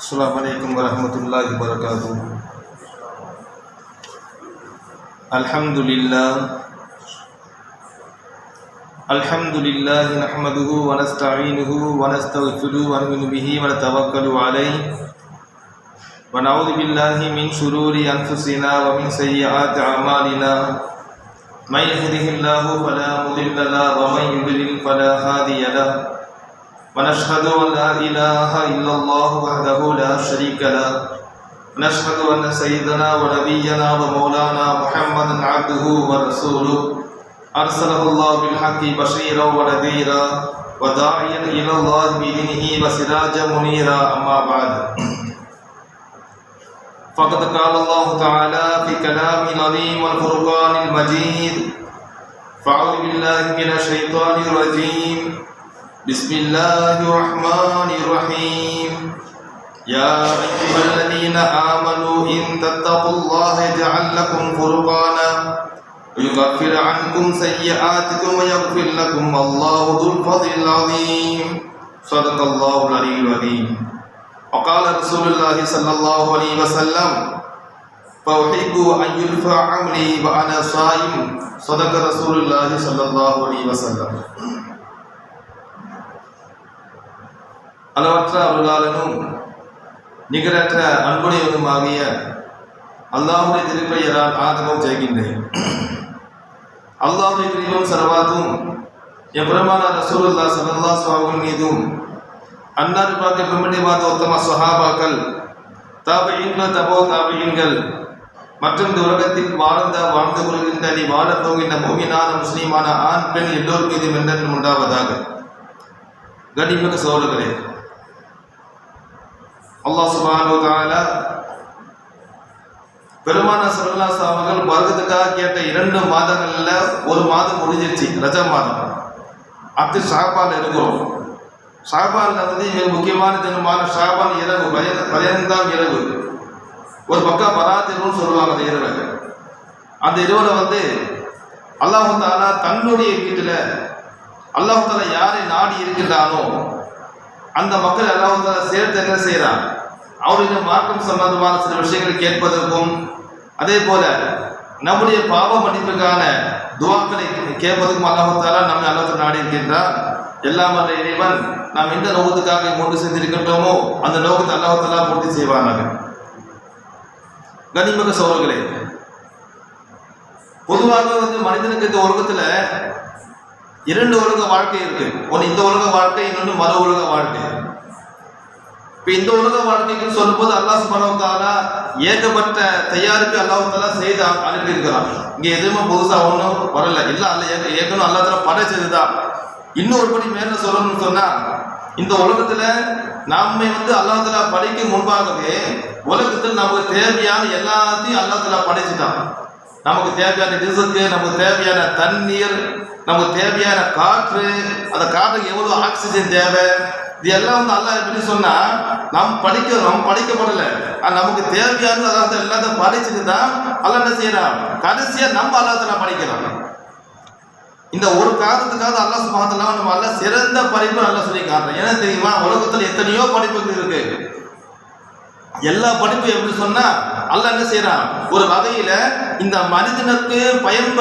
Assalamualaikum warahmatullahi wabarakatuh. Alhamdulillah nahmaduhu wa nasta'inuhu wa nastaghfiruhu wa nu'minu bihi wa natawakkalu alayhi wa na'udzu billahi min shururi anfusina wa min sayyiati a'malina. May yahdihillahu fala mudilla lahu wa may yudlil fala hadiya lahu. ونشهد أن لا إله إلا الله وحده لا شريك له ونشهد أن سيدنا ونبينا ومولانا محمدا عبده ورسوله أرسله الله بالحق بشيرا ونذيرا وداعيا إلى الله بإذنه وسراجا منيرا أما بعد فقد قال الله تعالى في كلامه العظيم والفرقان المجيد فأعوذ بالله من الشيطان الرجيم بسم الله الرحمن الرحيم يا أيها الذين آمنوا إن تتقوا الله يجعل لكم فرقانا ويكفر عنكم سيئاتكم ويغفر لكم والله ذو الفضل العظيم صدق الله العلي العظيم وقال رسول الله صلى الله عليه وسلم فأحب أن يرفع عملي وأنا صائم صدق رسول الله صلى الله عليه وسلم. அளவற்ற அருளாளனும் நிகரற்ற அன்புடையவனுமாகிய அல்லாஹ்வுடைய திருப்பெயரால் ஆதரவும் செய்கின்றேன். அல்லாஹ்வுடைய கிருபையும் சலவாத்தும் எம்பெருமானார் ரசூலுல்லாஹி ஸல்லல்லாஹு அலைஹி வஸல்லம் மீதும் அன்னார் பார்க்க பின்பற்றி வாழ்ந்த உத்தம சஹாபாக்கள், தாபிஈன்கள், தாபிஈன்கள் மற்றும் இந்த உலகத்தில் வாழ்ந்து கொள்கின்ற நீ வாழத் போகின்ற முஃமினான முஸ்லிமான ஆண் பெண் எல்லோர் மீதும் என்றென்றும் உண்டாவதாக. கண்ணியமிக்க சகோதரர்களே, அல்லாஹ் சுப்ஹானஹு வ தஆலா பெருமானார் ஸல்லல்லாஹு அலைஹி வஸல்லம் அவர்கள் வர்க்கத்துக்காக கேட்ட 2 மாதங்கள்ல ஒரு மாதம் முடிஞ்சிருச்சு, ரஜப் மாதம். அடுத்து ஷாபான் இருக்கிறோம். ஷாபான்ல மிக முக்கியமான தினமான ஷாபான் இரவு 15ஆம் இரவு, ஒரு பக்கம் பராத் இரவுன்னு சொல்லுவாங்க. அந்த இரவு, அந்த இரவுல அல்லாஹ் தஆலா தன்னுடைய வீட்டுல அல்லாஹ் தஆலா யாரை நாடி இருக்கின்றானோ அந்த மக்கள் அல்லாஹ் தஆலா சேர்த்து என்ன செய்யறான், அவருடைய மார்க்கம் சம்பந்தமான சில விஷயங்களை கேட்பதற்கும் அதே போல நம்முடைய பாவ மன்னிப்புக்கான துஆக்களை கேட்பதற்கும் அல்லாஹ் தஆலா நம்மை அல்லாஹ் நாடி இருக்கின்றான். எல்லாம் வல்ல இறைவன் நாம் எந்த நோக்கத்துக்காக கொண்டு சென்றிருக்கின்றோமோ அந்த நோக்கத்தை அல்லாஹ் தஆலா பூர்த்தி செய்வானாக. கண்ணியமிக்க சகோதரர்களே, பொதுவாக மனிதனுக்கு இந்த உலகத்துல 2 உலக வாழ்க்கை இருக்கு. ஒன்று இந்த உலக வாழ்க்கை, இன்னொன்று மறு உலக வாழ்க்கை. இப்போ இந்த உலக வாழ்க்கைக்கு சொல்லும்போது அல்லாஹ் சுப்ஹானஹு வ தஆலா ஏகப்பட்ட தயாரிப்பு அல்லாஹ் தஆலா செய்து அனுப்பியிருக்கிறான். இங்கே எதுவுமே புதுசாக ஒன்றும் வரல, இல்லை அல்ல ஏற்கனவே அல்லாஹ் தஆலா படைச்சதுதான். இன்னொரு படி மேல சொல்லணும்னு சொன்னா, இந்த உலகத்துல நாம அல்லாஹ் தஆலா படைக்கும் முன்பாகவே உலகத்தில் நமக்கு தேவையான எல்லாத்தையும் அல்லாஹ் தஆலா படைச்சுட்டான். நமக்கு தேவையான ரிஸ்க், நமக்கு தேவையான தண்ணீர், நமக்கு தேவையான காற்று, அந்த காற்றுக்கு எவ்வளவு ஆக்சிஜன் தேவை, இது எல்லாம் அல்லாஹ் எப்படி சொன்னா நம்ம படிக்கப்படலை. நமக்கு தேவையானது அல்லாஹ் எல்லாத்தையும் படிச்சுட்டு தான் அல்லாஹ் என்ன செய்யறான், கடைசியா நம்ம அல்லாஹ் தஆலா படிக்கிறான். இந்த ஒரு காரணத்துக்காக அல்லாஹ் சுப்ஹானஹு வ தஆலா நம்ம அல்லாஹ் சிறந்த படிப்பு நல்லா சொல்லி காட்டுறோம். ஏன்னா தெரியுமா, உலகத்துல எத்தனையோ படிப்புகள் இருக்கு. எல்லா படிப்பும் எப்படி சொன்னா அல்லாஹ் என்ன செய்யறான், ஒரு வகையில இந்த மனிதனுக்கு பயன்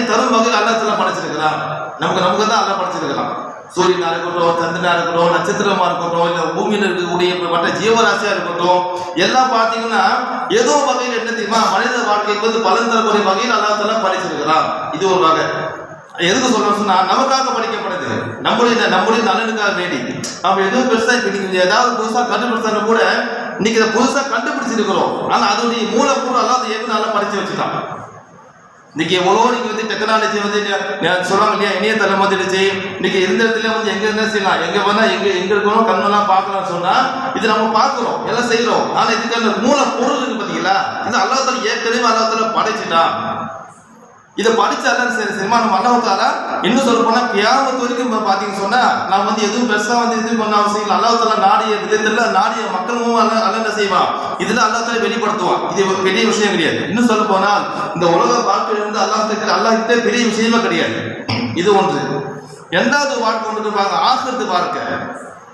தரும் வகையில் அல்லாஹ் தஆலா படைச்சிருக்கிறான். நமக்கு தான் அல்லாஹ் படைச்சிருக்கிறான். சூரியனா இருக்கட்டும், சந்திரனா இருக்கட்டும், நட்சத்திரமா இருக்கட்டும், இல்ல பூமியில இருக்கக்கூடிய மற்ற ஜீவராசியா இருக்கட்டும், எல்லாம் பார்த்தீங்கன்னா ஏதோ வகையில் என்ன தெரியுமா, மனித வாழ்க்கைக்கு பலன் தரக்கூடிய வகையில் அல்லாஹ் தஆலா படைச்சிருக்கிறான். இது ஒரு வகை. எதுக்கு சொல்றோம் சொன்னா, நமக்காக படிக்கப்படுது, நம்முடைய நலனுக்காக வேண்டி. நம்ம எதுவும் பெருசா இப்ப நீங்க ஏதாவது புதுசா கண்டுபிடிச்சா கூட இன்னைக்கு இதை புதுசா கண்டுபிடிச்சிருக்கிறோம். ஆனா அதோடைய மூலக்கூறு அல்லாஹ் ஏற்கனவே படிச்சு வச்சுட்டான். இன்னைக்கு எவ்வளோ நீங்க டெக்னாலஜி சொல்றாங்க இல்லையா, இணையதளம் வந்துடுச்சு. இன்னைக்கு இருந்த இடத்துல எங்க என்ன செய்யலாம், எங்க வேணா எங்க இருக்கணும், கண்ணெல்லாம் பார்க்கலாம்னு சொன்னா இது நம்ம பார்க்கிறோம், எல்லாம் செய்யறோம். ஆனா இதுக்கான மூல பொருள் இருக்கு பாத்தீங்களா, இது அல்லாஹ் தஆலா ஏற்கனவே அல்லாஹ் தஆலா படைச்சுட்டான். இதை படிச்சாலும் சரி சரிமா நம்ம அல்லாஹ் தஆலா இன்னும் சொல்ல போனா கியாமத் வரைக்கும் பாத்தீங்கன்னு சொன்னா நாம் எதுவும் பெருசா இது பண்ண அவசியம் இல்லை. அல்லாஹ் தஆலா நாடிய விதத்துல நாடிய மக்களும் அல்லாஹ் என்ன செய்வான், இதுல அல்லாஹ் தஆலா வெளிப்படுத்துவான். இது ஒரு பெரிய விஷயம் கிடையாது. இன்னும் சொல்ல போனால் இந்த உலக வாழ்க்கையிலிருந்து அல்லாஹ் கிட்ட பெரிய விஷயமே கிடையாது. இது ஒன்று. இரண்டாவது வாழ்க்கை ஒன்று பாருங்க, ஆகிரத்து வாழ்க்கை.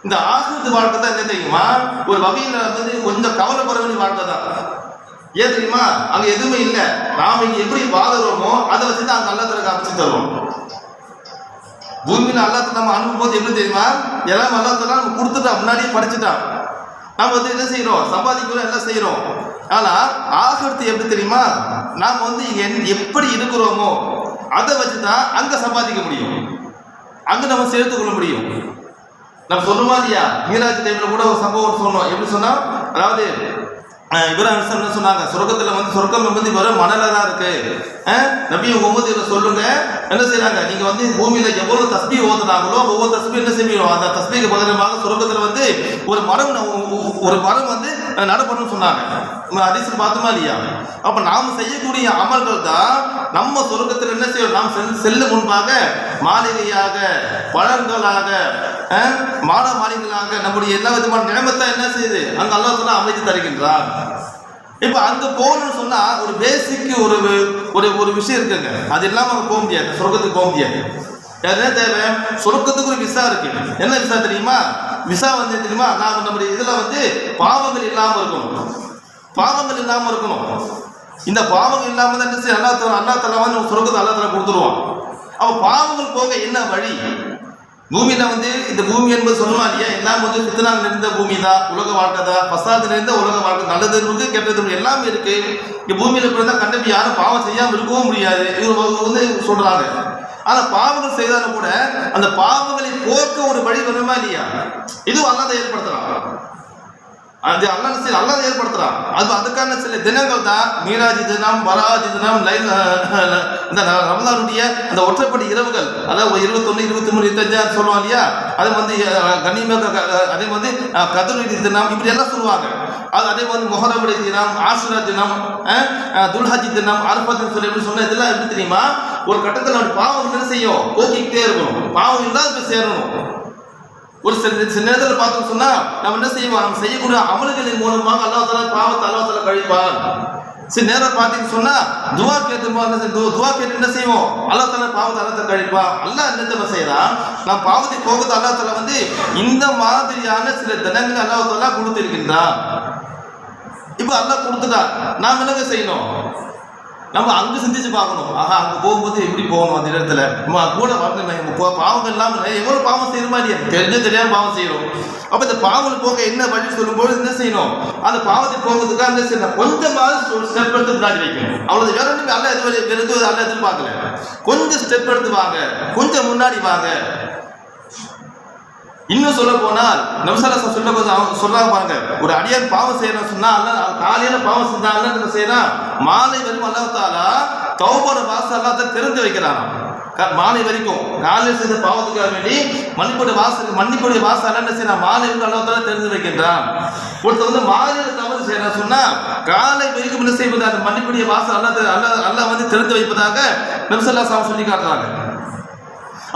இந்த ஆகிரத்து வாழ்க்கை தான் என்ன தெரியுமா, ஒரு வகையில வந்து கொஞ்சம் கவலைப்பட வேண்டிய வாழ்க்கை தான். ஏன் தெரியுமா, அங்க எதுவுமே இல்லை. நாம இங்க எப்படி வாழறோமோ அதை வச்சுதான் அங்க அல்லாஹ் அமைச்சு தருவோம். பூமியில அல்லாஹ் நம்ம அனுப்பும் போது எப்படி தெரியுமா, எல்லாம் அல்லாஹ் நம்ம கொடுத்துட்டான், முன்னாடியே படிச்சுட்டான். நம்ம வந்து என்ன செய்யறோம், சம்பாதிக்கிறோம், எல்லாம் செய்யறோம். ஆனா ஆகிரத்து எப்படி தெரியுமா, நாம வந்து இங்க எப்படி இருக்கிறோமோ அதை வச்சுதான் அங்க சம்பாதிக்க முடியும், அங்க நம்ம சேர்த்து கொள்ள முடியும். நம்ம சொல்லுமா இல்லையா, மீராஜ் டைம்ல கூட ஒரு சம்பவம் சொன்னோம். எப்படி சொன்னா, அதாவது இப்ராஹிம் என்ன சொன்னாங்க, சொர்க்கத்துல வந்து சொர்க்கம் வந்து வெறும் மணலா தான் இருக்கு. நபி முகமது சொல்லுங்க, என்ன செய்யறாங்க, நீங்க வந்து பூமியில எவ்வளவு தஸ்பீ ஓதுனாங்களோ ஒவ்வொரு தஸ்பீ என்ன செய்வோம், அந்த தஸ்பீக்கு பதிலமாக சொர்க்கத்துல வந்து ஒரு மரம் வந்து நடப்படும் சொன்னாங்க. ஹதீஸ்ல பார்த்தோமா இல்லையா. அப்ப நாம செய்யக்கூடிய அமல்கள் தான் நம்ம சொர்க்கத்துல என்ன செய்யணும், நாம் செல்ல முன்பாக மாளிகையாக, பழங்களாக, மாட மாளிகைகளாக நம்முடைய எல்லா விதமான நிலைமத்தை என்ன செய்யுது அங்க அல்லாஹ் அமைத்து தருகின்றார். இப்ப அங்க போகணும்னு சொன்னா ஒரு பேசிக் ஒரு விஷயம் இருக்குங்க, அது இல்லாம அங்க போக முடியாது, சொர்க்கத்துக்கு போக முடியாது. என்ன தேவை, சொர்க்கத்துக்கு ஒரு விசா இருக்கு. என்ன விசா தெரியுமா, விசா வந்து தெரியுமா, நாம நம்முடைய இதுல வந்து பாவங்கள் இல்லாம இருக்கணும், பாவங்கள் இல்லாம இருக்கணும். இந்த பாவங்கள் இல்லாம தான் என்ன செய்ய அல்லாஹ் தஆலா வந்து சொர்க்கத்தை அல்லாஹ் தஆலா கொடுத்துருவான். அப்ப பாவங்கள் போக என்ன வழி, பூமியில வந்து இந்த பூமி என்பது சொல்லுமா இல்லையா, எல்லாம் வந்து ஃபித்னால நிறைந்த பூமி தான், உலக வாழ்க்கை தான், ஃபசாத் நிறைந்த உலக வாழ்க்கை, நல்லது இருக்கு கெட்டது எல்லாமே இருக்கு. இந்த பூமியில பிறந்தா கண்டிப்பா யாரும் பாவம் செய்யாம இருக்கவும் முடியாது, இது வந்து சொல்றாங்க. ஆனா பாவங்கள் செய்தாலும் கூட அந்த பாவங்களை போக்க ஒரு வழி வருமா இல்லையா, இதுவும் அல்லாஹ் ஏற்படுத்தலாம். அது அல்லாஹ் ஏற்படுத்துறான். அதுக்கான சில தினங்கள் தான் மீராஜ் தினம், பராஜ் தினம், இந்த ரமலானுடைய அந்த ஒற்றைப்படி இரவுகள், அதாவது 21, 23, 25 சொல்லுவாங்க இல்லையா, அது வந்து கண்ணியமாக, அதே வந்து கத்ருடைய தினம், இப்படி எல்லாம் சொல்லுவாங்க. அதே வந்து முஹர்ரமுடைய தினம், ஆஷுரா தினம், துல்ஹஜ் தினம், அரஃபத் சொல்லி எப்படி சொன்ன, இதெல்லாம் எப்படி தெரியுமா, ஒரு கட்டத்தில் நம்ம பாவம் என்ன செய்யும், போக்கிக்கிட்டே இருக்கணும், பாவம் இல்லாத போய் சேரணும். ஒரு சில நேரத்தில் பார்த்தோம் சொன்னா நம்ம என்ன செய்வோம், நம்ம செய்யக்கூடிய அமல்களின் மூலமாக அல்லாஹ் தஆலா பாவத்தை அல்லாஹ் தஆலா கழிப்பான். சில நேரம் பார்த்தீங்கன்னு சொன்னா துவா கேட்டு என்ன செய்வோம், அல்லாஹ் தஆலா பாவத்தை அல்லாஹ் தஆலா கழிப்பான். அல்லாஹ் என்ன செய்யறான், நாம் பாவத்தை போகுது அல்லாஹ் தஆலா வந்து இந்த மாதிரியான சில தினங்களை அல்லாஹ் தஆலா கொடுத்திருக்கின்றான். இப்ப அல்லாஹ் கொடுத்துட்டா நாம் என்ன செய்யணும், நம்ம அங்கே சிந்திச்சு பார்க்கணும். ஆஹா, அங்கே போகும்போது எப்படி போகணும், அந்த இடத்துல நம்ம கூட பாவங்கள் இல்லாமல் எவ்வளோ பாவம் செய்யணுமா இல்லையா, தெரியாமல் பாவம் செய்யணும். அப்போ இந்த பாவங்கள் போக என்ன வழி சொல்லும்போது என்ன செய்யணும், அந்த பாவத்தை போகிறதுக்காக என்ன செய்யணும், கொஞ்சமாவது ஸ்டெப் எடுத்து முன்னாடி வைக்கணும். அவ்வளோ வேற ஒன்றும் அல்ல, எது அல்ல எதிர்பார்க்கல, கொஞ்சம் ஸ்டெப் எடுத்து வாங்க, கொஞ்சம் முன்னாடி வாங்க. இன்னும் சொல்ல போனால் நபிஸல்லல்லாஹு அலைஹி வஸல்லம் சொல்றாங்க பாருங்க, ஒரு அடியான் பாவம் செய்யணும் சொன்னா அல்லாஹ் காலையில பாவம் செஞ்சா அல்லாஹ் என்ன செய்யறான், மாலை வரைக்கும் அல்லாஹ் தஆலா தௌபான வாசல் அல்லாஹ் திறந்து வைக்கிறான். மாலை வரைக்கும் காலையில் செய்த பாவத்துக்காக வேண்டி மன்னிப்புடைய வாசல் என்ன செய்யறான், மாலை வரைக்கும் அல்லாஹ் தஆலா திறந்து வைக்கின்றான். ஒருத்தர் வந்து மாலையில தவறு செய்யறான் சொன்னா காலை வரைக்கும் என்ன செய்வது, அந்த மன்னிப்புடைய வாசல் அல்லாஹ் வந்து திறந்து வைப்பதாக நபிஸல்லல்லாஹு அலைஹி வஸல்லம் சொல்லி காட்டுறாங்க.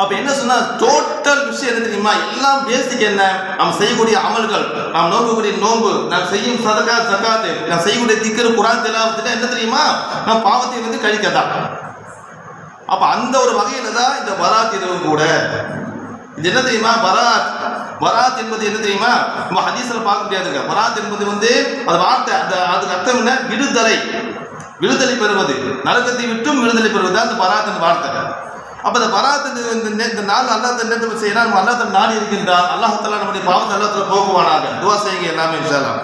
அப்ப என்ன சொன்னா டோட்டல் விஷயம் என்ன தெரியுமா, எல்லாம் பேசிக் என்ன, நாம் செய்யக்கூடிய அமல்கள், நாம் நோக்கக்கூடிய நோன்பு, நாம் செய்யும் சதகா ஜகாத், நாம் செய்யக்கூடிய திக்ர் குர்ஆன் திலாவத்துல என்ன தெரியுமா, நாம் பாவத்தை வந்து கழிக்கதான். அப்ப அந்த ஒரு வகையில தான் இந்த பராத் இதுவும் கூட. இது என்ன தெரியுமா, பராத் என்பது என்ன தெரியுமா, நம்ம ஹதீஸ்ல பார்க்க முடியாதுங்க. பராத் என்பது வந்து அது வார்த்தை, அதுக்கு அர்த்தம் என்ன, விடுதலை பெறுவது, நரகத்தை விட்டும் விடுதலை பெறுவது அந்த பராத் வார்த்தை. அப்ப இந்த பராத் இந்த நாள் அல்லாஹ் என்ன செய்யறான், நம்ம அல்லாஹ் நாடி இருக்கின்றான். அல்லாஹ் தஆலா நம்முடைய பாவத்தை அல்லாஹ் தஆலா போக்குவானாக. துஆ செய்யுங்க எல்லாமே இன்ஷா அல்லாஹ்.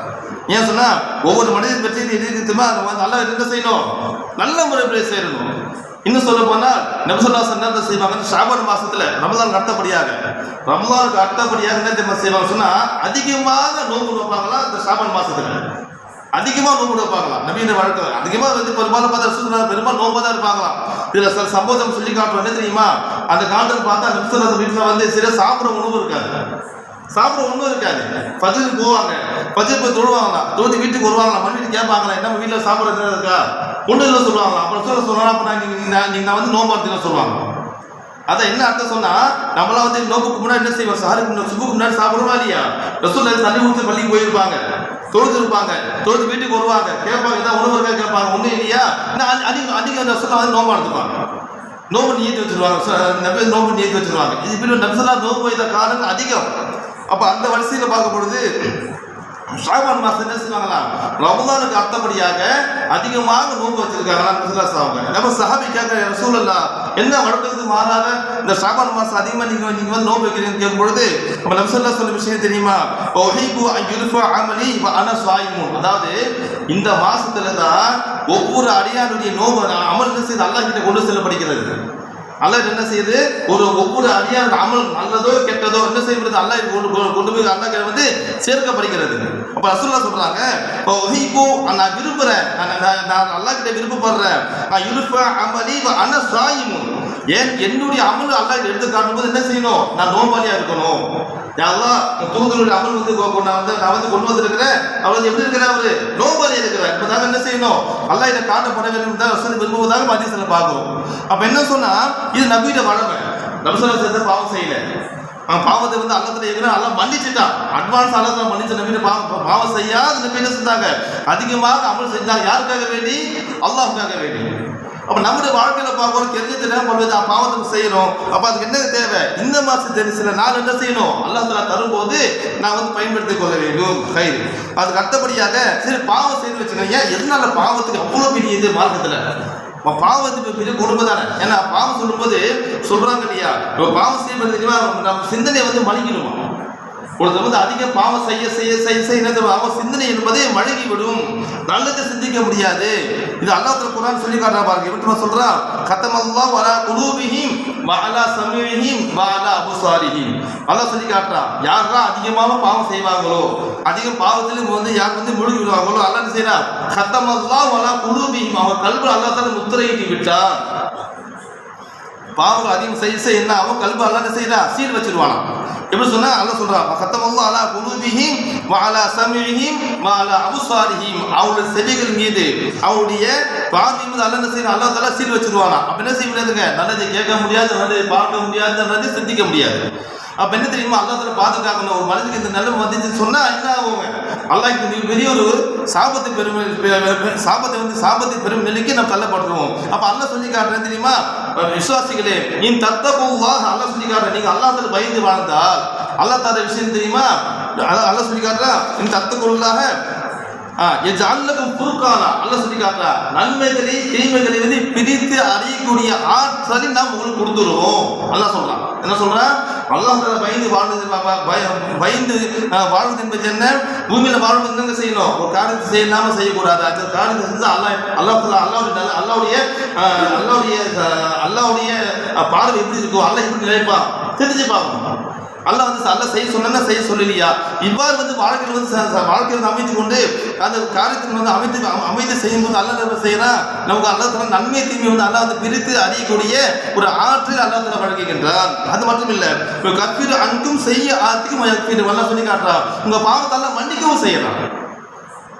ஏன் சொன்னா ஒவ்வொரு மனிதன் பற்றி எதிர்த்துமா அல்லாஹ் என்ன செய்யணும், நல்ல முறையில் செய்யணும். இன்னும் சொல்ல போனால் நபி ஸல்லல்லாஹு அலைஹி வஸல்லம் செய்வாங்க, ஷாபான் மாசத்துல ரமலானுக்கு அடுத்தபடியாக என்ன செய்வாங்க சொன்னா அதிகமாக நோன்பு நோப்பாங்களா இந்த ஷாபான் மாசத்துல, அதிகமாக நோன்பு வைப்பாங்களாம். நபியின் வாழ்க்கை அதிகமாக வந்து பெரும்பாலும் பார்த்தா பெரும்பாலும் நோன்பு தான் இருப்பாங்களாம். இதில் சில சம்பவம் சொல்லி காட்டுறோம். என்ன தெரியுமா, அந்த காலத்தில் பார்த்தா நபிஸல்லல்லாஹு வீட்டில் வந்து சில சாப்பிட்ற உணவு இருக்காது. ஃபஜ்ருக்கு போவாங்க, ஃபஜ்ர் போய் தொழுவாங்களாம், தொழுது வீட்டுக்கு வருவாங்களாம், மனைவி கேட்பாங்களா என்ன வீட்டில் சாப்பிட்றது இருக்கா, ஒன்றும் இல்லை சொல்லுவாங்களாம். அப்புறம் சொல்லுவாங்க, அப்போ நீங்கள் வந்து நோன்பு எடுத்துக்க சொல்லுவாங்க. அதான் என்ன அர்த்தம் சொன்னா, நம்மளாம் வந்து நோம்புக்கு முன்னாடி என்ன செய்வோம், சுபுக்கு முன்னாடி சாப்பிடுவோமா இல்லையா, ரசூலுல்லாஹி தண்ணி ஊற்றி பள்ளிக்கு போயிருப்பாங்க, தொழுது இருப்பாங்க, தொழுது வீட்டுக்கு வருவாங்க, கேட்பாங்க ஏதாவது உணவு இருக்கா கேட்பாங்க, ஒன்றும் இல்லையா, அதிகம் ரசூலுல்லாஹி வந்து நோம்பு எடுத்துப்பாங்க, நோம்பு நியத்து வச்சிருவாங்க, நோம்பு நியத்து வச்சிருவாங்க. இது இப்படி நபிஸல்லல்லாஹு நோம்பு வைத்த காலங்கள் அதிகம். அப்போ அந்த வரிசையில் பார்க்கும் பொழுது ஷாபான் மாசம் என்ன செய்வாங்களா, ரமலானுக்கு அர்த்தப்படியாக அதிகமாக நோன்பு வச்சிருக்காங்களா. நம்ம சஹாபிக்காக ரசூலுல்லாஹ் என்ன வழக்கத்துக்கு மாறாக இந்த ஷாபான் மாசம் அதிகமாக நீங்க வந்து நோன்பு வைக்கிறீங்கன்னு கேட்கும் பொழுது நம்ம நபி ஸல்லல்லாஹு அலைஹி வஸல்லம் விஷயம் தெரியுமா, அதாவது இந்த மாசத்துல தான் ஒவ்வொரு அடியானுடைய நோன்பு அமல் செய்து அல்லாஹ் கிட்ட கொண்டு செல்லப்படுகிறது. அல்லாஹ் என்ன செய்யுது, ஒவ்வொரு அடியான் அமல் நல்லதோ கெட்டதோ என்ன செய்யப்படுது, அல்லாஹ் கொண்டு போய் அல்லாஹ் வந்து சேர்க்கப்படுகிறது. அப்ப ரசூலுல்லாஹ் சொல்றாங்க, நான் விரும்புறேன், நான் அல்லாஹ் கிட்ட விருப்பப்படுறேன், ஏன் என்னுடைய அமல் அல்லாஹ் எடுத்து காட்டும் போது என்ன செய்யணும், நான் நோம்பாளியா இருக்கணும். அல்லாஹ் தூதருடைய அமல் வந்து நான் வந்து கொண்டு வந்திருக்கிறேன், அவர் எப்படி இருக்கிறார், அவரு நோம்பாளியா இருக்கிறார். இப்பதான் என்ன செய்யணும், அல்லாஹ் இதை காட்டப்பட வேண்டும் தான் ரசூல் விரும்புவதாக ஹதீஸ்ல பார்க்கிறோம். அப்ப என்ன சொன்னா, இது நபியோட வழமை. நபி ஸல்லல்லாஹு அலைஹி வஸல்லம் பாவம் செய்யல, பாவத்தை வந்து அல்லாஹ்ல ஏற்கனவே அல்லாஹ் மன்னிச்சுட்டான். அட்வான்ஸ் அல்லாஹ் மன்னிச்ச நபியோட பாவம் செய்யாத நபி என்ன செஞ்சாங்க, அதிகமாக அமல் செஞ்சாங்க. யாருக்காக வேண்டி, அல்லாஹ்வுக்காக வேண்டி. அப்ப நம்முடைய வாழ்க்கையில பார்க்கணும், தெரிஞ்சதுன்னா பல்வேறு பாவத்துக்கு செய்யணும். அப்ப அதுக்கு என்ன தேவை, இந்த மாசம் தெரிஞ்ச நாள் என்ன செய்யணும், அல்லாஹ் தஆலா தரும்போது நான் வந்து பயன்படுத்திக் கொள்ள வேண்டும். கயிறு அதுக்கு அடுத்தபடியாக சரி பாவம் செய்து வச்சுக்கோங்க. ஏன் எதனால பாவத்துக்கு அவ்வளவு பெரிய இது மார்க்கத்துல, பாவத்துக்கு பெரிய கொடுமை தானே. ஏன்னா பாவம் சொல்லும்போது சொல்றாங்க இல்லையா, பாவம் செய்யப்படுறதுக்கு நம்ம சிந்தனை வந்து மழுங்கிடுமா. ஒருத்தர் வந்து அதிகம் பாவம் செய்ய செய்ய செய்ய செய்ய பாவம் சிந்தனை என்பதே மழுகி விடும், நல்லதை சிந்திக்க முடியாது. இது அல்லாஹ் குர்ஆன் சொல்லி காட்டுறா பாருங்க. எப்படி சொல்றா, கத்தமல்லாஹு அலா குலூபிஹிம் வ அலா சமீஇஹிம் வ அலா அப்சாரிஹிம். அல்லாஹ் சொல்லி காட்டுறா, யாரா அதிகமாக பாவம் செய்வாங்களோ, அதிகம் பாவத்திலும் வந்து யார் வந்து முழுகி விடுவாங்களோ, அல்லாஹ் என்ன செய்றா, கத்தமல்லாஹு அலா குலூபிஹிம், அவர் கல்புல அல்லாஹ் தஆலா முத்திரையிட்டு விட்டார். பாவம் அதிகம் செய்ய என்ன அவன் கல்பு அல்லாஹ் என்ன செய்றா, சீல் வச்சிருவானா. எப்படி சொன்னா, அல்லாஹ் சொல்றா, கத்தமல்லாஹு அலா குலூபிஹிம் வ அலா சமீஇஹிம் வ அலா அப்சாரிஹிம், அவருடைய செவிகள் மீது அவருடைய பார்வை மீது அல்லாஹ் என்ன செய்யறான், அல்லாஹ் தஆலா சீல் வச்சிருவானா. அப்ப என்ன செய்ய முடியாதுங்க, நல்லதை கேட்க முடியாது, நல்லதை பார்க்க முடியாது, நல்லதை சிந்திக்க முடியாது. அப்ப என்ன தெரியுமா, அல்லாஹ் தஆலா பாதுகாக்கணும். ஒரு மனிதனுக்கு இந்த நிலைமை வந்துச்சு சொன்னா என்ன ஆகும், அல்லாஹ் பெரிய ஒரு சாபத்தை பெரும் நிலைக்கு நம்ம தள்ளப்படுறோம். அப்ப அல்லாஹ் சொல்லி காட்டுறேன் தெரியுமா, விசுவாசிகளே இன் தத்தகுல்லாஹ், அல்லாஹ் சொல்லி காட்டுறேன், நீங்க அல்லாஹ் தஆலா பயந்து வாழ்ந்தால் அல்லாஹ் தஆலா விஷயம் தெரியுமா, அல்லாஹ் சொல்லி காட்டுறா, இன் தத்தகுல்லாஹ் எஜஅல்லகும் ஃபுர்கானா, அல்லாஹ் சொல்லி காட்டுறா, நன்மைகளை தீமைகளை வந்து பிரித்து அறியக்கூடிய ஆற்றலை நாம் உங்களுக்கு கொடுத்துருவோம். அல்லாஹ் சொல்றான், என்ன சொல்றான், அல்லாஹ் தஆலா பயந்து வாழ்வது என்பது என்ன, பூமியில வாழ்வது என்ன செய்யணும், ஒரு காரியத்தை செய்யாம செய்யக்கூடாது. அந்த காரியத்தை செஞ்சா அல்லாஹ்வுடைய பார்வை எப்படி இருக்கும், அல்லாஹ் எப்படி நினைப்பான் தெரிஞ்சு பார்க்கணும். அல்லாஹ் வந்து அல்லாஹ் செய்ய சொன்னா செய்ய சொல்லலையா, இவ்வாறு வந்து வாழ்க்கையில் வந்து அமைத்து கொண்டு அந்த காரியத்தில் வந்து அமைத்து செய்யும்போது அல்லாஹ் என்ன செய்யறான், நமக்கு அல்லாஹ் தஆலா நன்மை தீமை வந்து அல்லாஹ் வந்து பிரித்து அறியக்கூடிய ஒரு ஆற்றல் அல்லாஹ் தஆலா வழங்குகின்றான். அது மட்டும் இல்ல, கஃபீர் அன்கும் செய்ய ஆத்திக்கும் அல்லாஹ் சொல்லி காட்டுறான், உங்க பாவத்தை அல்லாஹ் மன்னிக்கவும் செய்யறான்.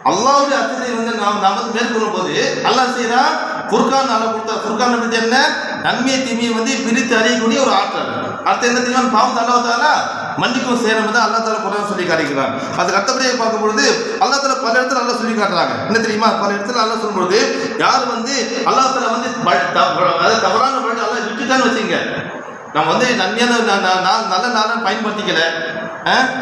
அல்லாஹ்வுடைய அச்சத்தை வந்து நாம் வந்து மேற்கொள்ளும் போது அல்லாஹ் செய்யறான், ஃபுர்கான் அல்லாஹ் கொடுத்தார். ஃபுர்கான் பத்தி என்ன, நன்மை தீமையை வந்து பிரித்து அறியக்கூடிய ஒரு ஆற்றல். அடுத்து என்ன தெரியுமா, பாவத்தை அல்லாஹ் தஆலா மன்னிக்கவும் செய்யணும் தான் அல்லாஹ் தஆலா குர்ஆன் சொல்லி காட்டுகிறான். அதுக்கு அடுத்தபடியே பார்க்கும் பொழுது அல்லாஹ் தஆலா பல இடத்துல அல்லாஹ் சொல்லி காட்டுறாங்க. என்ன தெரியுமா, பல இடத்துல அல்லாஹ் சொல்லும்போது யார் வந்து அல்லாஹ் தஆலா வந்து தவறான வழி அல்லாஹ் விட்டுட்டான்னு வச்சுங்க, நம்ம வந்து நன்மையான நல்ல நாளை பயன்படுத்திக்கல,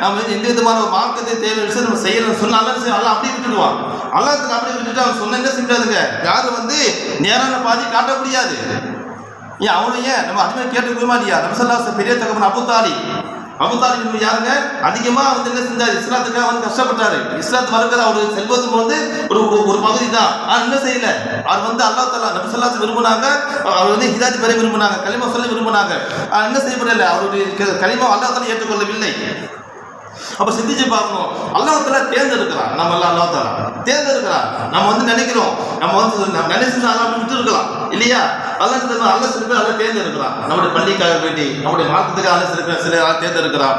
நம்ம வந்து எந்த விதமான மார்க்கத்தை தேவை நம்ம செய்யணும் சொன்னா அல்லாஹ் அப்படியே விட்டுடுவான். அல்லாஹ் அப்படியே விட்டுட்டு அவன் சொன்ன என்ன செய்யாதுங்க, யாரும் வந்து நேரான பாதி காட்ட முடியாது. ஏன் அவனையே நம்ம அதுமாதிரி கேட்டுக்கவே மாட்டியா, நபி ஸல்லல்லாஹு அலைஹி வஸல்லம் பெரிய தகவல் அபூ தாலிப் யாருங்க, அதிகமாக வந்து என்ன செஞ்சாரு, இஸ்லாத்துக்காக வந்து கஷ்டப்பட்டாரு. இஸ்லாத்து வளர்க்கிற அவரு செல்வத்துக்கு வந்து ஒரு பகுதி தான். ஆனால் என்ன செய்யல, அவர் வந்து அல்லாஹ் தஆலா நபி ஸல்லல்லாஹு அலைஹி வஸல்லம் விரும்பினாங்க, அவர் வந்து ஹிதாயத் பெற விரும்பினாங்க, கலிமா சொல்ல விரும்பினாங்க. என்ன செய்யப்படல, அவருடைய கலிமா அல்லாஹ் தஆலா ஏற்றுக்கொள்ளவில்லை. அப்ப சிந்திச்சு பார்க்கணும், அல்லாஹ் தஆலா தேர்ந்தெடுக்கிறான், நம்ம அல்லாஹ் தஆலா தேர்ந்தெடுக்கிறான். நம்ம வந்து நினைக்கிறோம், நம்ம வந்து நினைச்சு அல்லாஹ் விட்டு இருக்கலாம் இல்லையா, அல்லாஹ் சில பேர் அல்லாஹ் தேர்ந்தெடுக்கிறான். நம்முடைய பள்ளிக்காக வேண்டி நம்முடைய மார்க்கத்துக்காக சில தேர்ந்தெடுக்கிறான்.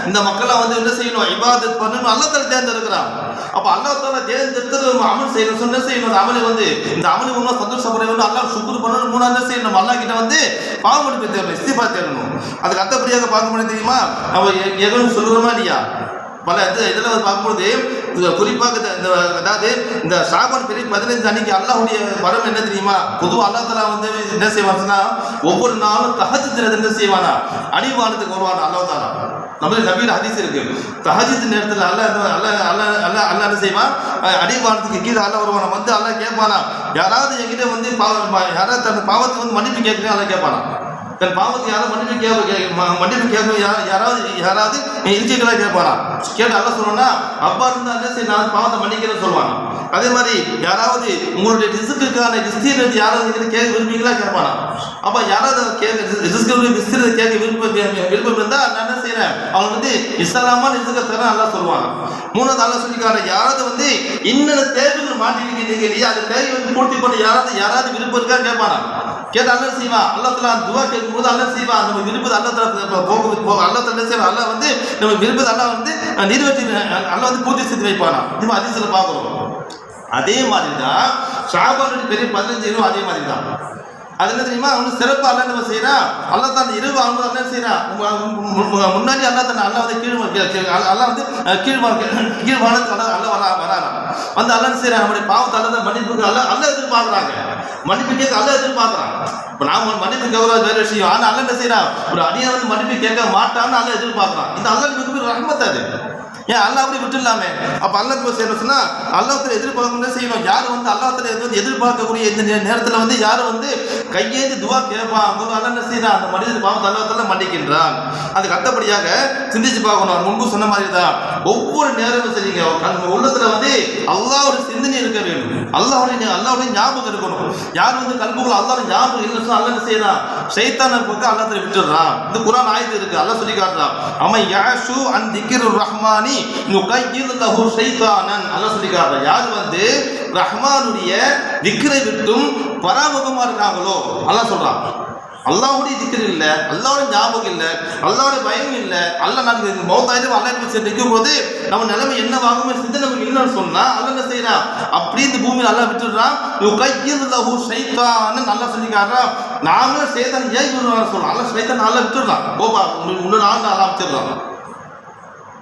இந்த மக்கள்லாம் வந்து என்ன செய்யணும், இபாதத் பண்ணணும், அல்லாஹ் தஆலா தேர்ந்தெடுக்கிறான். அப்ப அல்லாஹ் தஆலா தேர்ந்தெடுத்தது அமல் செய்யணும், சொன்ன செய்யணும். அமலை வந்து இந்த அமலை இன்னும் சந்தோஷப்பட வேண்டும், அல்லாஹ் சுக்ர் பண்ணணும். மூணாவது செய்யணும், அல்லாஹ் கிட்ட வந்து பாவ மன்னிப்பு தேடணும், இஸ்திஃபா தேடணும். அதுக்கு அடுத்தபடியாக பார்க்க முடியும் தெரியுமா, நம்ம எதுவும் சொல்லுறோமா இல்லையா, பல இதெல்லாம் பார்க்கும்போது குறிப்பாக அதாவது இந்த ஷாபான் பெரிய 15 அன்னைக்கு அல்லாஹ்வுடைய வரம் என்ன தெரியுமா, பொதுவாக அல்லாஹ் தஆலா வந்து என்ன செய்வான்னா ஒவ்வொரு நாளும் தஹஜ்ஜுத் என்ன செய்வானா, அடிவானத்துக்கு வருவானா அல்லாஹ் தஆலா. நம்மளுக்கு நபியோட ஹதீஸ் இருக்கு. தஹஜ்ஜுத் நேரத்தில் அல்லாஹ் என்ன செய்வான், அடிவானத்துக்கு கீழே அல்லாஹ் வருவானா, வந்து அல்லாஹ் கேட்பானா, யாராவது என்கிட்ட வந்து யாராவது தன் பாவத்தை வந்து மன்னிப்பு கேட்கணும் அல்லாஹ் கேட்பானா. தன் பாவத்தை யாராவது மன்னிப்பு கேட்கணும் யாராவது இறுதிகளா கேட்பானா. கேட்டு அல்லாஹ் சொல்லணும்னா அப்பா இருந்தா என்ன சரி நான் பாவத்தை மன்னிக்கிறேன்னு சொல்லுவாங்க. அதே மாதிரி யாராவது உங்களுடைய ரிஸ்க்குக்கான விஸ்தீர்ணத்தை யாராவது கேட்க விரும்புவீங்களா கேட்பானா. அப்ப யாராவது விஸ்தீர்ணத்தை கேட்க விருப்பம் இருந்தா நான் என்ன செய்யறேன், அவங்க வந்து இஸ்லாமான ரிஸ்க்கை தர நல்லா சொல்லுவாங்க. மூணாவது அல்லாஹ் சொல்லிக்கார யாராவது வந்து இன்னொரு தேவைகள் மாட்டிருக்கீங்க இல்லையா, அந்த தேவை வந்து பூர்த்தி பண்ண யாராவது விருப்பம் இருக்கா கேட்பானா. கேட்டு அல்ல செய்வான். அல்லா தலா துவா கேட்கும்போது அல்ல செய்வான். நம்ம விருப்பது அல்லா தலா போக அல்லா தலா செய்வான். அல்லா வந்து நம்ம விருப்பது அல்லா வந்து நிறைவேற்றி அல்லா வந்து பூர்த்தி செய்து வைப்பானா. நம்ம அதிசயில் பார்க்குறோம். அதே மாதிரி தான் ஷாபானுடைய பெரிய 15 இரவு அதே மாதிரி தான். அது என்ன தெரியுமா, அவனுக்கு சிறப்பு அல்ல நம்ம செய்யறான். அல்லா தான் இரவு அவங்க என்ன செய்யறான், முன்னாடி அல்லா தான் அல்லா வந்து அல்லா வந்து கீழ்வானத்துக்கு அல்ல வராங்க வந்து அல்ல செய்யறான். நம்முடைய பாவத்தை அல்ல மன்னிப்புக்கு அல்ல எதிர்பார்க்குறாங்க. மன்னிப்பு கேட்க அல்ல எதிர்பார்க்குறான். இப்போ நான் மன்னிப்பு கேட்கறது வேற விஷயம். ஆனால் அல்ல என்ன செய்யறான், ஒரு அடியான் வந்து மன்னிப்பு கேட்க மாட்டான்னு அல்ல எதிர்பார்க்குறான். இந்த அல்லா மிகப்பெரிய ரஹ்மத் அது. ஏன் அல்லா அப்படி விட்டுலாமே. அப்போ அல்லாஹ் செய்யணும் சொன்னா அல்லாஹ்வுடைய எதிர்பார்க்க செய்யணும். யார் வந்து அல்லாஹ்வுடைய எதிர்பார்க்கக்கூடிய இந்த நேரத்தில் வந்து யார் வந்து கையேந்தி துவா கேட்பாங்க அல்ல என்ன செய்யறான், அந்த மனிதன் பாவத்தை அல்லாஹ் மன்னிக்கின்றான். அதுக்கு அடுத்தபடியாக சிந்திச்சு பார்க்கணும். முன்பு சொன்ன மாதிரி தான் ஒவ்வொரு நேரமும் சரிங்க நம்ம உள்ளத்துல வந்து அல்லாஹ்வுடைய சிந்தனை இருக்க வேண்டும். அல்லாஹ்வுடைய ஞாபகம் இருக்கணும். யார் வந்து கல்புக்குள்ள அல்லாஹ்வுடைய ஞாபகம் இல்லைன்னு அல்ல என்ன செய்யறான், ஷைத்தானை போட்டு அல்லாஹ் விட்டுடுறான். இந்த குர்ஆன் ஆயத்து இருக்கு. அல்லாஹ் சொல்லி காட்டுறான், அமை யாஷு அன் திக்ருர் ரஹ்மானி நுகையிது லஹு ஷைத்தானன். அல்லாஹ் சொல்லி காட்டுறான், யார் வந்து ரஹ்மானுடைய திக்ரை விட்டும் பராமுகமா இருக்காங்களோ அல்லாஹ் சொல்றான். அல்லாஹ்வுடைய திக்ர் இல்ல, அல்லாஹ்வுடைய ஞாபகம் இல்ல, அல்லாஹ்வுடைய பயம் இல்ல, அல்லாஹ் நாளைக்கு மௌத்தாயிட்டு அல்லாஹ் நிற்கும் போது நம்ம நிலைமை என்னவாகும் சிந்தனை நமக்கு இல்லைன்னு சொன்னா அல்லாஹ் என்ன செய்யறான், அப்படி இந்த பூமியில் அல்லாஹ் விட்டுடுறான். யுகையிது லஹு ஷைத்தானன் அல்லாஹ் சொல்லி காட்டுறான். நாமளும் ஷைத்தான் ஏன் சொல்றோம், அல்லாஹ் ஷைத்தான் அல்லாஹ் விட்டுடுறான். கோபா முன்னூறு ஆண்டு அல்லாஹ் விட்டுடுறான்.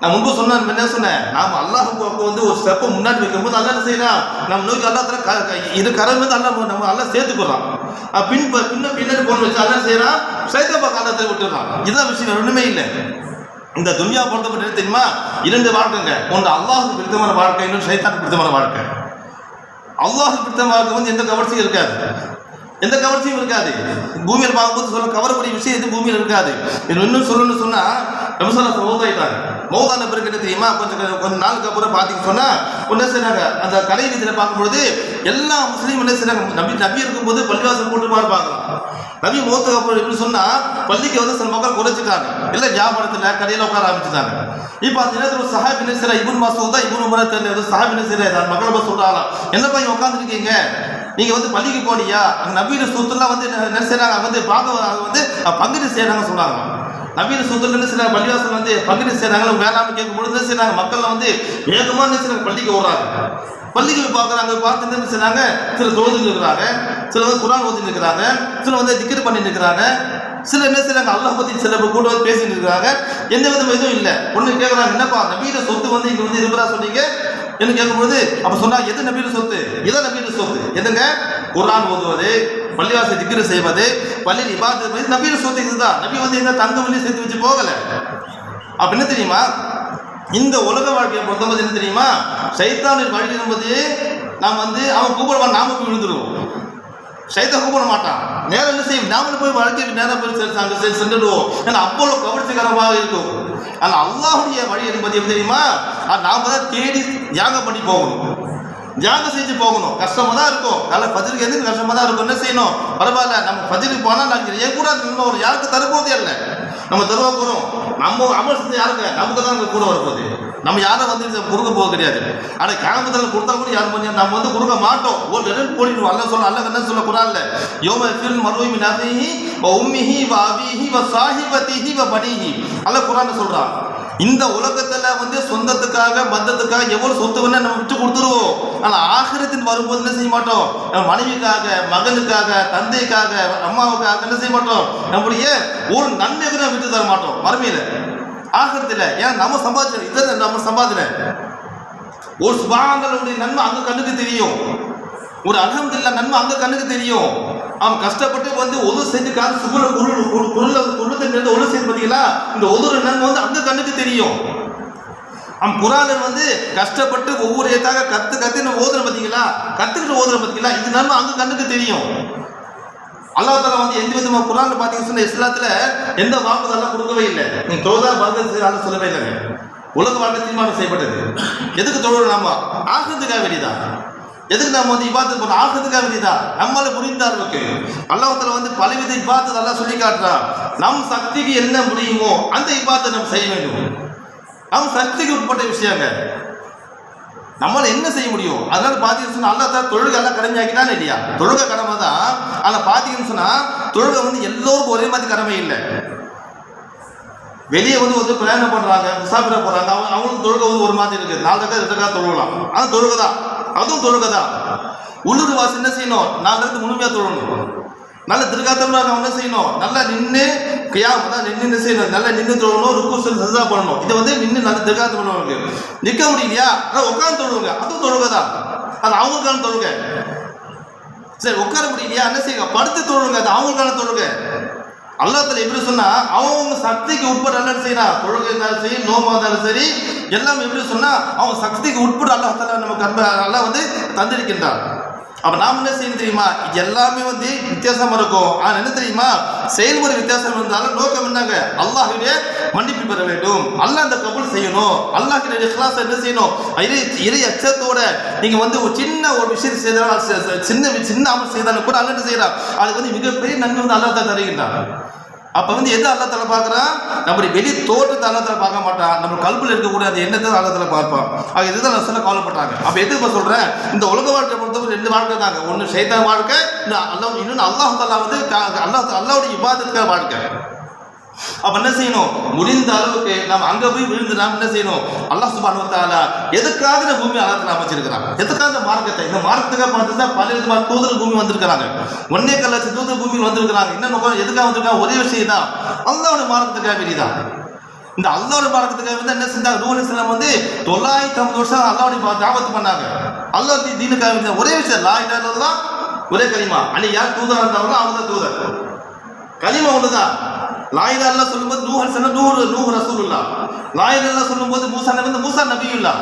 நான் முன்பு சொன்னேன், என்ன சொன்னேன், நாம் அல்லாஹுக்கு வந்து ஒரு ஸ்டெப்பை முன்னாடி வைக்கும்போது அல்லா என்ன செய்யறான், நம்ம நோக்கி அல்லா இது கரம் வந்து அல்லா நம்ம அல்லா சேர்த்துக்கிறோம். பின்னாடி போன வச்சு அல்லா செய்யறான், சைத்தப்பா காலத்தை விட்டுறான். இதுதான் விஷயம், ஒண்ணுமே இல்லை. இந்த துன்யா பொறுத்தப்பட்ட தெரியுமா, 2 வாழ்க்கைங்க. ஒன்று அல்லாஹுக்கு பிடித்தமான வாழ்க்கை, இன்னொன்று சைத்தானுக்கு பிடித்தமான வாழ்க்கை. அல்லாஹுக்கு பிடித்தமான வாழ்க்கை வந்து எந்த கவர்ச்சியும் இருக்காது, எந்த கவர்ச்சியும் இருக்காது. பூமியில் பார்க்கும்போது சொல்ல கவரக்கூடிய விஷயம் எதுவும் பூமியில் இருக்காது. இன்னும் சொல்லணும்னு சொன்னா நம்ம சொல்ல மௌத்தாயிட்டாங்க. மௌதான பிறகு என்ன தெரியுமா, கொஞ்சம் நாளுக்கு அப்புறம் பார்த்தீங்கன்னு சொன்னா என்ன செய்றாங்க, அந்த கலை வீதியில் பார்க்கும்பொழுது எல்லா முஸ்லீம் என்ன செய்றாங்க, நபி இருக்கும்போது பள்ளிவாசல் போட்டு பார்க்கலாம். நபி மௌத்துக்கு அப்புறம் எப்படி சொன்னா பள்ளிக்கு வந்து சில மக்கள் குறைச்சிட்டாங்க, இல்லை வியாபாரத்தில் கடையில் உட்கார ஆரம்பிச்சுட்டாங்க. இப்போ அந்த நேரத்தில் ஒரு சஹாபி என்ன செய்யற, இப்னு மஸ்ஊத் தான் இப்னு உமர் தெரியல, சஹாபி என்ன செய்யற மக்களை சொல்றாங்களாம், என்னப்பா இங்க உட்காந்துருக்கீங்க, நீங்க வந்து பள்ளிக்கு போனியா, அங்க நபீன சொத்துலாம் வந்து என்ன செய்யறாங்க, வந்து பார்க்க வந்து பங்குட்டு செய்யறாங்க சொன்னாங்க. நபீன சொத்துல என்ன செய்யறாங்க, பள்ளிவாசல் வந்து பங்குட்டு செய்யறாங்க. வேணாம்னு கேட்கும்போது என்ன செய்யறாங்க, மக்கள் வந்து வேகமா என்ன செய்யறாங்க, பள்ளிக்கு ஓடுறாங்க. பள்ளிக்கு பார்க்குறாங்க, பார்த்து என்ன செய்யறாங்க, சில தொழுதுன்னு இருக்கிறாங்க, சில வந்து குர்ஆன் ஓதிட்டு இருக்கிறாங்க, சில வந்து திக்ர் பண்ணிட்டு இருக்கிறாங்க, சில என்ன செய்யறாங்க அல்லாஹ் பத்தி சில கூட வந்து பேசிட்டு இருக்கிறாங்க. எந்த விதம் எதுவும் இல்லை. ஒண்ணு கேட்கறாங்க, என்னப்பா நபீன சொத்து வந்து இங்க வந்து இருக்கிறா சொன்னீங்க என்ன கேட்கும்போது, அப்ப சொன்னாங்க எது நபீன சொத்து, எதை நபீன சொத்து எதுங்க, குர்ஆன் ஓதுவது, பள்ளிவாசல் திக்ர் செய்வது, பள்ளியில் இபாதத், நபீன சொத்து இதுதான். நபி வந்து எங்க தங்க வழி சேர்த்து வச்சு போகல. அப்ப என்ன தெரியுமா, இந்த உலக வாழ்க்கையை பொறுத்தவரை என்ன தெரியுமா, சைத்தானின் வழி என்பது நாம் வந்து அவன் கூப்பிடுவான், நாம போய் விழுந்துருவோம். சைத்தான் கூப்பிட மாட்டான், நேரம் என்ன செய்யும், நாமளும் போய் வாழ்க்கைக்கு நேரம் போய் சென்றுடுவோம். ஏன்னா அவ்வளோ கவர்ச்சிகரமாக இருக்கும். ஆனால் அல்லாஹுடைய வழி என்பது எப்படி தெரியுமா, நாம தான் தேடி தியாகம் பண்ணி போகணும், தியாகம் செஞ்சு போகணும். கஷ்டமாக தான் இருக்கும், அதில் ஃபஜ்ருக்கு எதுக்கு கஷ்டமாக தான் இருக்கும். என்ன செய்யணும், பரவாயில்ல நம்ம ஃபஜ்ருக்கு போனால் நாங்கள் ஏன் கூட ஒரு யாருக்கு தரும்போதே இல்லை, நம்ம தருவா போகிறோம், நம்ம அமல் செஞ்சு யாருக்கு நமக்கு தான் கூட வரப்போகுது. நம்ம யாரும் வந்து கொடுக்க போக கிடையாது. ஆனால் கிராமத்தில் கொடுத்தா கூட யாரும் கொஞ்சம் நம்ம வந்து கொடுக்க மாட்டோம். ஒரு ரெண்டு போடிடுவோம். அல்ல சொல்ல அல்ல என்ன சொல்ல குரான்ல, யோம ஃபில் மர்வமி நபிஹி வ உம்மிஹி வ அபீஹி வ சாஹிபதிஹி வ பனிஹி. அல்ல குரான்ல சொல்றான், இந்த உலகத்துல வந்து சொந்தத்துக்காக பந்தத்துக்காக எவ்வளவு சொத்து வேணா நம்ம விட்டு கொடுத்துருவோம். ஆனால் ஆகிரத்தின் வரும்போது என்ன செய்ய மாட்டோம், நம்ம மனைவிக்காக, மகனுக்காக, தந்தைக்காக, அம்மாவுக்காக என்ன செய்ய மாட்டோம், நம்முடைய ஒரு நன்மை கூட விட்டு தர மாட்டோம் மறுமையில ஆகிரத்தில். ஏன்னா நம்ம சம்பாதிச்சோம், இதை நம்ம சம்பாதின ஒரு சுபாங்களுடைய நன்மை அங்க கண்ணுக்கு தெரியும். ஒரு அல்ஹம்துலில்லாஹ் நன்மை அங்க கண்ணுக்கு தெரியும். அவன் கஷ்டப்பட்டு வந்து ஒது செஞ்சு காசு சுகுல குருளுங்கிறது ஒது செய்து பார்த்தீங்களா, இந்த ஒதுற நன்மை வந்து அங்க கண்ணுக்கு தெரியும். அவன் குரான் வந்து கஷ்டப்பட்டு ஒவ்வொரு ஏத்தாக கத்து ஓதுற பார்த்தீங்களா, கத்துக்கிட்டு ஓதுற பார்த்தீங்களா, இது நன்மை அங்க கண்ணுக்கு தெரியும். அல்லாஹ் தஆலா வந்து எந்த விதமா குரான்ல பார்த்தீங்கன்னு சொன்னா இஸ்லாத்துல எந்த வாக்குதெல்லாம் கொடுக்கவே இல்லை. நீ தொழுதா பரக்கத் செய்யறான்னு சொல்லவே இல்லைங்க. உலக வாழ்க்கை தீர்மானம் செய்யப்பட்டது. எதுக்கு தொழுகிறோம்? நாம ஆகிறதுக்காக வேண்டியதான். எதுக்கு நம்ம வந்து இபாதத் பண்ண ஆகிறதுக்காக வேண்டியதான். நம்மளால முடிந்த அளவுக்கு அல்லாஹ் தஆலா வந்து பலவித இபாதத் அல்லாஹ் சொல்லி காட்டுறான். நம் சக்திக்கு என்ன முடியுமோ அந்த இபாதத்தை நம்ம செய்ய வேண்டும். நம் சக்திக்கு உட்பட்ட விஷயங்க நம்மளால என்ன செய்ய முடியும். அதனால பார்த்தீங்கன்னு சொன்னா அல்லாஹ் தஆலா தொழுகை எல்லாம் கடமையாக்கினான் இல்லையா? தொழுகை கடமை தான். ஆனால் பார்த்தீங்கன்னு சொன்னா தொழுகை வந்து எல்லோருக்கும் ஒரே மாதிரி கடமை இல்லை. வெளியே வந்து பிரயாணம் பண்றாங்க, முசாஃபிரா போறாங்க, அவங்களுக்கு தொழுகை வந்து ஒரு மாதிரி இருக்கு. 4 ரக்காத் 2 ரக்காத் தொழுகலாம், அது தொழுகை தான், அதுவும் தொழுகை தான். உள்ளூர் வாசி என்ன செய்யணும்? 4 ரக்காத் முழுமையா தொழணும். நல்ல திருக்காத்தம்னா என்ன செய்யணும்? நல்லா நின்று கியாம் தான் நின்று செய்யணும். நல்லா நின்று தொழணும், ருக்கு சஜ்தா பண்ணணும். இதை வந்து நின்று நல்ல திருக்காத்தம் பண்ணுவாங்க. நிற்க முடியலையா? அதான் உட்காந்து தொழுவுங்க, அதுவும் தொழுகை தான். அது அவங்களுக்கான தொழுகை. சரி, உட்கார முடியலையா? என்ன செய்யுங்க? படுத்து தொழுவுங்க, அது அவங்களுக்கான தொழுகை. அல்லாஹ் தஆலா எப்படி சொன்னா அவங்க சக்திக்கு உட்பட்டு அல்ல செய்யறான். தொழுகை இருந்தாலும் சரி, நோம்பா இருந்தாலும் சரி, எல்லாம் எப்படி சொன்னா அவங்க சக்திக்கு உட்பட்டு அல்லாஹ் தஆலா நமக்கு அல்லாஹ் வந்து தந்திருக்கின்றான். அப்ப நாம் என்ன செய்யணும் தெரியுமா? இது எல்லாமே வந்து வித்தியாசமா இருக்கும். ஆனால் என்ன தெரியுமா, செயல்முறை வித்தியாசம் இருந்தாலும் நோக்கம் என்னங்க? அல்லாஹ்வுடைய மன்னிப்பு பெற வேண்டும், அல்லாஹ் அந்த கபூல் செய்யணும், அல்லாஹ்வுடைய இக்லாஸ் என்ன செய்யணும், இறை அச்சத்தோட நீங்க வந்து ஒரு சின்ன ஒரு விஷயம் செய்தாலும் சின்ன அமல் செய்தாலும் கூட அல்லாஹ் என்ன செய்யறான், அதுக்கு வந்து மிகப்பெரிய நன்மை வந்து அல்லாஹ் தான் தருகின்றான். அப்ப வந்து எதை அல்லாஹ் தஆலா பார்க்கறான்? நம்முடைய வெளி தோற்றத்தை அல்லாஹ் தஆலா பார்க்க மாட்டான், நம்ம கல்புல இருக்கக்கூடிய அந்த எண்ணத்தை அல்லாஹ் தஆலா பார்ப்பான். ஆக இதுதான் நான் சொல்ல கவலைப்பட்டாங்க. அப்ப எதுக்கு சொல்றேன், இந்த உலக வாழ்க்கை பொறுத்தவரை 2 வாழ்க்கை தாங்க. ஒன்று ஷைத்தான் வாழ்க்கை, இன்னொன்று அல்லாஹ் தஆலா வந்து அல்லாஹ்வுடைய இபாதத்துக்கான வாழ்க்கை. அப்ப என்ன செய்யணும்? முடிந்த அளவுக்கு நம்ம அங்க போய் விழுந்து நாம் என்ன செய்யணும்? அல்லாஹ் சுப்ஹானஹு வ தஆலா எதுக்காக இந்த பூமி அல்லாஹ் தஆலா அமைச்சிருக்கிறான்? எதுக்காக இந்த மார்க்கத்தை? இந்த மார்க்கத்துக்காக பார்த்துட்டா பல விதமான தூதர் பூமி வந்திருக்கிறாங்க. 1.25 லட்சம் தூதர் பூமி வந்திருக்கிறாங்க. என்ன நோக்கம்? எதுக்காக வந்திருக்காங்க? ஒரே விஷயம் தான், அல்லாஹ்வுடைய மார்க்கத்துக்காக வேண்டிதான். இந்த அல்லாஹ்வுடைய மார்க்கத்துக்காக வந்து என்ன செஞ்சாங்க? நூஹ் அலைஹிஸ்ஸலாம் வந்து 950 வருஷம் அல்லாஹ்வுடைய தாவத் பண்ணாங்க. அல்லாஹ் தீனுக்காக வேண்டிய ஒரே விஷயம் லா இலாஹா இல்லல்லாஹ், ஒரே கலிமா. அன்னைக்கு யார் தூதரா இருந்தாங்களோ அவங்க தான் தூதர். கலிமா ஒண்ணுதான். லா இலாஹா இல்லல்லாஹ் சொல்லும்போது நூஹ் அலைஹிஸ்ஸலாம் நூஹ் ரசூலுல்லாஹ், லா இலாஹா இல்லல்லாஹ் சொல்லும்போது மூசா நபியுல்லாஹ்.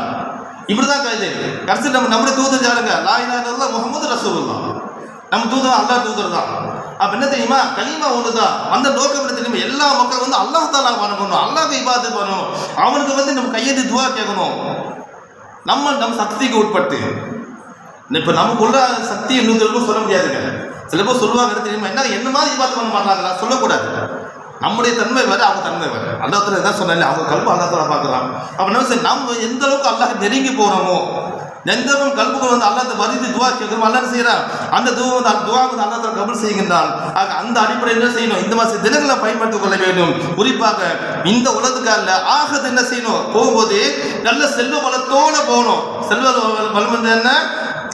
இப்படிதான் கைது. கடைசி நம்முடைய தூதர் யாருங்க? லா இலாஹா இல்லல்லாஹ் முஹம்மது ரசூலுல்லாஹ். நம்ம தூதர் அல்லாஹ் தூதர் தான். அப்ப என்ன தெரியுமா? கலிமா ஒண்ணுதான். அந்த நோக்கம் என்ன தெரியுமா? எல்லா மக்களும் வந்து அல்லாஹ் தஆலா வணங்கணும், அல்லாஹ்வை இபாதத் பண்ணணும், அவனுக்கு வந்து நம்ம கையெழுதி துஆ கேட்கணும். நம்ம சக்திக்கு உட்பட்டு. இப்ப நமக்குள்ள சக்தி இன்னொருத்தருக்கும் சொல்ல முடியாதுங்க. சில பேர் சொல்லுவாங்க தெரியுமா, என்ன மாதிரி இபாதத் பண்ண மாட்டாங்களா? சொல்லக்கூடாது. நம்முடைய தன்மை வேறு, அவங்க தன்மை வேறு. அல்லாஹ் தஆலா என்ன சொன்னாலே அவங்க கல்பு அல்லாஹ் தஆலா பார்க்குறான். அப்ப நம்ம எந்த அளவுக்கு அல்லாஹ் நெருங்கி போறோமோ, எந்த அளவுக்கு கல்புகள் வந்து அல்லாஹ் வருது துவா கேட்கிறோம், அல்லாஹ் என்ன செய்யறான்? அந்த துவா வந்து அல்லாஹ் தஆலா கபூல் செய்கின்றான். அந்த அடிப்படையில் என்ன செய்யணும்? இந்த மாதிரி தினங்களை பயன்படுத்திக் கொள்ள வேண்டும். குறிப்பாக இந்த உலகத்துக்கால ஆகது என்ன செய்யணும்? போகும்போது நல்ல செல்வ பலத்தோட போகணும். செல்வ பலம் வந்து என்ன?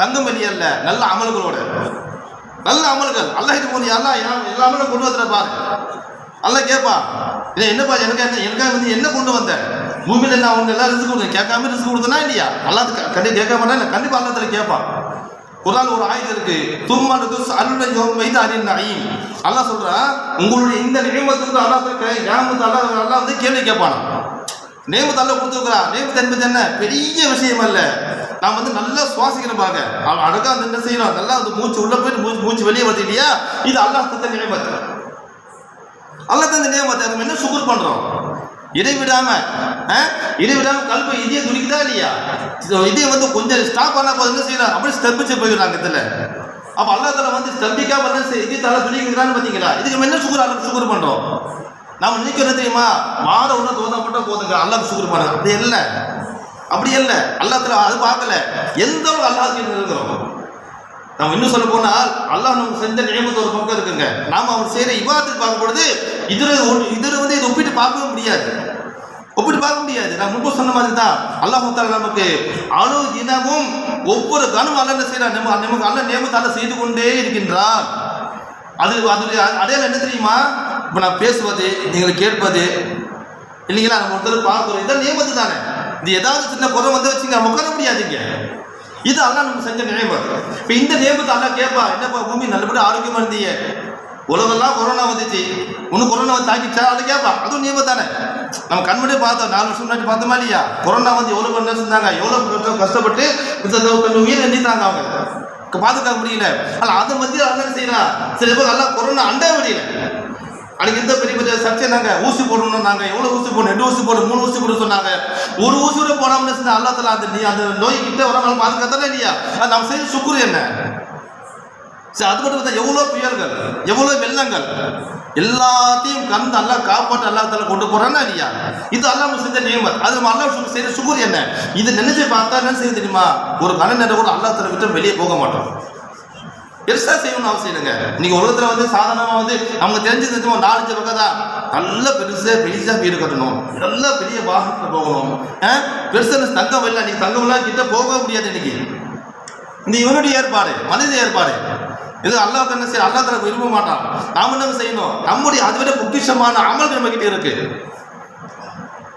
தங்கம் வெளியே அல்ல, நல்ல அமல்களோட, நல்ல அமல்கள். அல்லாஹ் இது போது எல்லா அமலும் கொண்டு வந்துட பாரு. அல்லாஹ் கேட்பான், என்னப்பா எனக்காக வந்து என்ன கொண்டு வந்த? பூமியில நான் அவங்க எல்லாம் ரிஸ்க் கொடுத்தேன், கேட்காம ரிஸ்க் கொடுத்தனா இல்லையா? அல்லாஹ் கண்டிப்பாக கேட்க மாட்டேன், கண்டிப்பா அல்லாஹ் தஆலா கேட்பான். குர்ஆன் ஒரு ஆயத்து இருக்கு, தும்மனதுஸ் அல்ல யௌமைத அனின் நஈம். அல்லாஹ் சொல்றான், உங்களுடைய இந்த நியமத்துக்கு அல்லாஹ் கியாமத் அல்லாஹ் வந்து கேள்வி கேட்பான். நேமத் அல்லாஹ் கொடுத்துருக்கிறான். நேமத் என்பது என்ன? பெரிய விஷயம் அல்ல. நாம் வந்து நல்லா சுவாசிக்கணும் பாருங்க. அழகா என்ன செய்யணும்? நல்லா வந்து மூச்சு உள்ள போய் மூச்சு வெளியே வருது இல்லையா? இது அல்லாஹ் தந்த நியமத். அல்லாஹ் தந்த நியமத்தை நம்ம என்ன சுக்ர் பண்றோம்? இடைவிடாம கல்வி இதே துடிக்குதா இல்லையா? இதே வந்து கொஞ்சம் ஸ்டாப் பண்ணா போது என்ன செய்யலாம்? அப்படியே ஸ்தம்பிச்சு போயிடுறாங்க இதுல. அப்ப அல்லாஹ் தஆலா வந்து ஸ்தம்பிக்காம இதே தலை துடிக்கிறான்னு பாத்தீங்களா? இதுக்கு நம்ம என்ன சுக்ர் பண்றோம்? நாம நினைக்கிறது தெரியுமா? மாற ஒண்ணு தோதப்பட்ட போதுங்க அல்லாஹ் சுக்ர் பண்ண. அப்படி இல்லை. அல்லாஹ் தஆலா அது பார்க்கல. எந்த அளவு அல்லாஹ்க்கு இருக்கிறோம். நம்ம இன்னும் சொல்ல போனால் அல்லாஹ் நமக்கு செஞ்ச நியமத்து ஒரு பக்கம் இருக்குங்க. நாம அவர் செய்யற இபாதத்தை பார்க்கும் பொழுது இது வந்து இதை ஒப்பிட்டு பார்க்கவே முடியாது. நான் முன்பு சொன்ன மாதிரி தான் அல்லாஹ் தஆலா நமக்கு அணு தினமும் ஒவ்வொரு கணமும் அல்லாஹ் என்ன செய்யறான்? நமக்கு அல்லாஹ் நியமத்தை அல்லாஹ் செய்து கொண்டே இருக்கின்றான். அதோடைய அடையாளம் என்ன தெரியுமா? இப்போ நான் பேசுவது, நீங்கள் கேட்பது இல்லைங்களா? நம்ம ஒருத்தர் பார்க்கிறோம், இதான் நியமத்து தானே. இது ஏதாவது சின்ன குறை வந்து வச்சுங்க உட்கார முடியாதுங்க. இது அல்லாஹ் நமக்கு செஞ்ச நியமத். இப்போ இந்த நியமத்தை அல்லாஹ் கேட்பா, என்னப்பா பூமி நல்லபடியாக ஆரோக்கியமா இருந்தீங்க, உலகெல்லாம் கொரோனா வந்துச்சு, ஒன்றும் கொரோனா வந்து தாக்கிச்சா, அது கேட்பா. அதுவும் நியமத் தானே. நம்ம கண்முடியே பார்த்தோம், 4 வருஷம் முன்னாடி பார்த்தோமா இல்லையா? கொரோனா வந்து எவ்வளோ பண்ண இருந்தாங்க, எவ்வளோ கஷ்டப்பட்டு கொஞ்சம் உயிரை எண்ணித்தாங்க, அவங்க பாதுகாக்க முடியல. ஆனால் அதை மத்தியில் அல்லாஹ் செய்யலாம். சில பேர் நல்லா கொரோனா அண்டே முடியல. அன்னைக்கு இந்த பெரிய பெரிய சர்ச்சை நாங்கள் ஊசி போடணும், நாங்கள் எவ்வளோ ஊசி போடணும், 2 ஊசி போடணும், 3 ஊசி போடணும் சொன்னாங்க. ஒரு ஊசி கூட போடாமல் சொன்னால் அல்லா தஆலா அந்த நோய் கிட்ட வராமல் பாதுகாத்தானே இல்லையா? அது நம்ம செய்ய சுக்குர் என்ன? சரி, அது மட்டும் பார்த்தா எவ்வளோ புயல்கள், எவ்வளோ வெள்ளங்கள், எல்லாத்தையும் கலந்து அல்லாஹ் காப்பாற்ற அல்லா தஆலா கொண்டு போறானா இல்லையா? இது அல்லாஹ் செஞ்ச நியமத். அது நம்ம அல்லாஹ் செய்யற சுக்குர் என்ன? இது நினைச்சு பார்த்தா என்ன செய்ய தெரியுமா? ஒரு கண நேரம் கூட அல்லா தஆலா விட்டு வெளியே போக மாட்டோம். பெருசாக செய்யணும்னு அவசியம் இல்லைங்க. நீங்கள் உலகத்தில் வந்து சாதாரணமாக வந்து அவங்க தெரிஞ்சு 4-5 பக்கம் தான் நல்ல பெருசாக வீடு கட்டணும், நல்ல பெரிய வாகனத்தில் போகணும், பெருசாக தங்கம் இல்லை, நீங்கள் தங்கம் எல்லாம் கிட்ட போக முடியாது. இன்னைக்கு இந்த இவனுடைய ஏற்பாடு, மனித ஏற்பாடு. இது அல்லாஹ் என்ன செய்ய, அல்லாஹ் தஆலா விரும்ப மாட்டான். நாம் என்ன செய்யணும்? நம்முடைய அதை விட பொக்கிஷமான அமல் நம்ம கிட்ட இருக்கு,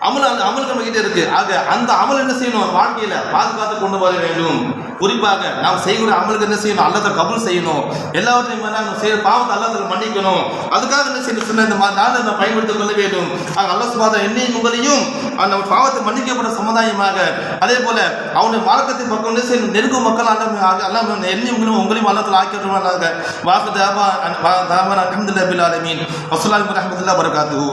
அமல் நம்ம கிட்ட இருக்கு. ஆக அந்த அமல் என்ன செய்யணும்? வாழ்க்கையில பாதுகாத்து கொண்டு வர வேண்டும். குறிப்பாக நாம் செய்கிற அமலுக்கு என்ன செய்யணும்? அல்லாஹ் கபூல் செய்யணும். எல்லாவற்றையும் நம்ம செய்யற பாவத்தை அல்லாஹ் மன்னிக்கணும். அதுக்காக என்ன செய்யணும் சொன்ன இந்த நாளை நம்ம பயன்படுத்திக் கொள்ள வேண்டும். ஆக அல்லாஹ் சுப்ஹானஹு என்னையும் உங்களையும் அந்த பாவத்தை மன்னிக்கப்பட்ட சமுதாயமாக, அதே போல அவனுடைய மார்க்கத்தின் பக்கம் என்ன செய்யணும்? நெருங்கும் மக்கள் அல்லாஹ் என்னையும் உங்களையும் அல்லாஹ் தஆலா ஆக்கிடுவானாக. வாஹு தாவா அல்ஹம்துலில்லாஹி ரப்பில் ஆலமீன். அஸ்ஸலாமு அலைக்கும் வரஹ்மத்துல்லாஹி வபரகாத்துஹு.